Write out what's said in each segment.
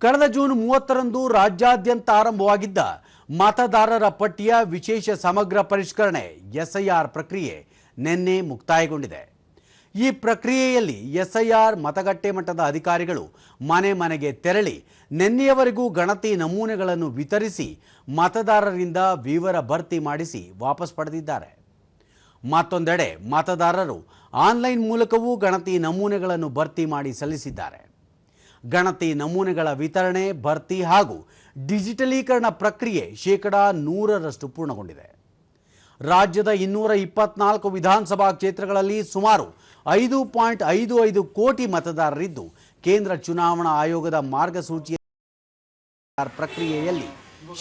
ಕಳೆದ ಜೂನ್ 30ರಂದು ರಾಜ್ಯಾದ್ಯಂತ ಆರಂಭವಾಗಿದ್ದ ಮತದಾರರ ಪಟ್ಟಿಯ ವಿಶೇಷ ಸಮಗ್ರ ಪರಿಷ್ಕರಣೆ ಎಸ್ಐಆರ್ ಪ್ರಕ್ರಿಯೆ ನಿನ್ನೆ ಮುಕ್ತಾಯಗೊಂಡಿದೆ. ಈ ಪ್ರಕ್ರಿಯೆಯಲ್ಲಿ ಎಸ್ಐಆರ್ ಮತಗಟ್ಟೆ ಮಟ್ಟದ ಅಧಿಕಾರಿಗಳು ಮನೆ ಮನೆಗೆ ತೆರಳಿ ನಿನ್ನೆಯವರೆಗೂ ಗಣತಿ ನಮೂನೆಗಳನ್ನು ವಿತರಿಸಿ ಮತದಾರರಿಂದ ವಿವರ ಭರ್ತಿ ಮಾಡಿಸಿ ವಾಪಸ್ ಪಡೆದಿದ್ದಾರೆ. ಮತ್ತೊಂದೆಡೆ ಮತದಾರರು ಆನ್ಲೈನ್ ಮೂಲಕವೂ ಗಣತಿ ನಮೂನೆಗಳನ್ನು ಭರ್ತಿ ಮಾಡಿ ಸಲ್ಲಿಸಿದ್ದಾರೆ. ಗಣತಿ ನಮೂನೆಗಳ ವಿತರಣೆ, ಭರ್ತಿ ಹಾಗೂ ಡಿಜಿಟಲೀಕರಣ ಪ್ರಕ್ರಿಯೆ 100% ಪೂರ್ಣಗೊಂಡಿದೆ. ರಾಜ್ಯದ 224 ವಿಧಾನಸಭಾ ಕ್ಷೇತ್ರಗಳಲ್ಲಿ ಸುಮಾರು 5.55 ಕೋಟಿ ಮತದಾರರಿದ್ದು, ಕೇಂದ್ರ ಚುನಾವಣಾ ಆಯೋಗದ ಮಾರ್ಗಸೂಚಿಯ ಪ್ರಕ್ರಿಯೆಯಲ್ಲಿ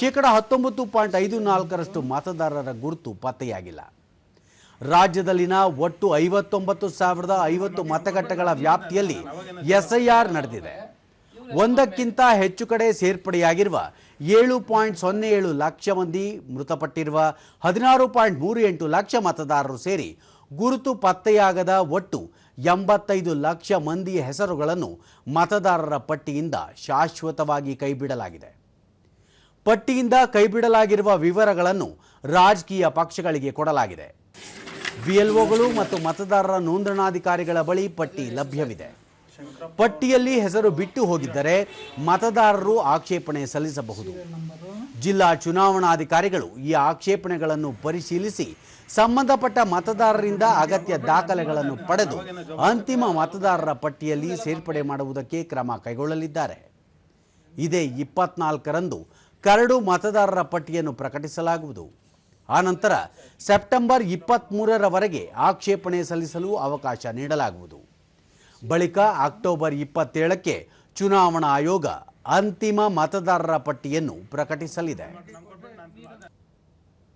19.54% ಮತದಾರರ ಗುರುತು ಪತ್ತೆಯಾಗಿಲ್ಲ. ರಾಜ್ಯದಲ್ಲಿನ ಒಟ್ಟು 59,050 ಮತಗಟ್ಟೆಗಳ ವ್ಯಾಪ್ತಿಯಲ್ಲಿ ಎಸ್ಐಆರ್ ನಡೆದಿದೆ. ಒಂದಕ್ಕಿಂತ ಹೆಚ್ಚು ಕಡೆ ಸೇರ್ಪಡೆಯಾಗಿರುವ 7.07 ಲಕ್ಷ ಮಂದಿ, ಮೃತಪಟ್ಟಿರುವ 16.38 ಲಕ್ಷ ಮತದಾರರು ಸೇರಿ ಗುರುತು ಪತ್ತೆಯಾಗದ ಒಟ್ಟು 85 ಲಕ್ಷ ಮಂದಿಯ ಹೆಸರುಗಳನ್ನು ಮತದಾರರ ಪಟ್ಟಿಯಿಂದ ಶಾಶ್ವತವಾಗಿ ಕೈಬಿಡಲಾಗಿದೆ. ಪಟ್ಟಿಯಿಂದ ಕೈಬಿಡಲಾಗಿರುವ ವಿವರಗಳನ್ನು ರಾಜಕೀಯ ಪಕ್ಷಗಳಿಗೆ ಕೊಡಲಾಗಿದೆ. ಬಿಎಲ್ಒಗಳು ಮತ್ತು ಮತದಾರರ ನೋಂದಣಾಧಿಕಾರಿಗಳ ಬಳಿ ಪಟ್ಟಿ ಲಭ್ಯವಿದೆ. ಪಟ್ಟಿಯಲ್ಲಿ ಹೆಸರು ಬಿಟ್ಟು ಹೋಗಿದ್ದರೆ ಮತದಾರರು ಆಕ್ಷೇಪಣೆ ಸಲ್ಲಿಸಬಹುದು. ಜಿಲ್ಲಾ ಚುನಾವಣಾಧಿಕಾರಿಗಳು ಈ ಆಕ್ಷೇಪಣೆಗಳನ್ನು ಪರಿಶೀಲಿಸಿ ಸಂಬಂಧಪಟ್ಟ ಮತದಾರರಿಂದ ಅಗತ್ಯ ದಾಖಲೆಗಳನ್ನು ಪಡೆದು ಅಂತಿಮ ಮತದಾರರ ಪಟ್ಟಿಯಲ್ಲಿ ಸೇರ್ಪಡೆ ಮಾಡುವುದಕ್ಕೆ ಕ್ರಮ ಕೈಗೊಳ್ಳಲಿದ್ದಾರೆ. ಇದೇ 24ರಂದು ಕರಡು ಮತದಾರರ ಪಟ್ಟಿಯನ್ನು ಪ್ರಕಟಿಸಲಾಗುವುದು. ಆನಂತರ ಸೆಪ್ಟೆಂಬರ್ 23ರವರೆಗೆ ಆಕ್ಷೇಪಣೆ ಸಲ್ಲಿಸಲು ಅವಕಾಶ ನೀಡಲಾಗುವುದು. ಬಳಿಕ ಅಕ್ಟೋಬರ್ 27ಕ್ಕೆ ಚುನಾವಣಾ ಆಯೋಗ ಅಂತಿಮ ಮತದಾರರ ಪಟ್ಟಿಯನ್ನು ಪ್ರಕಟಿಸಲಿದೆ.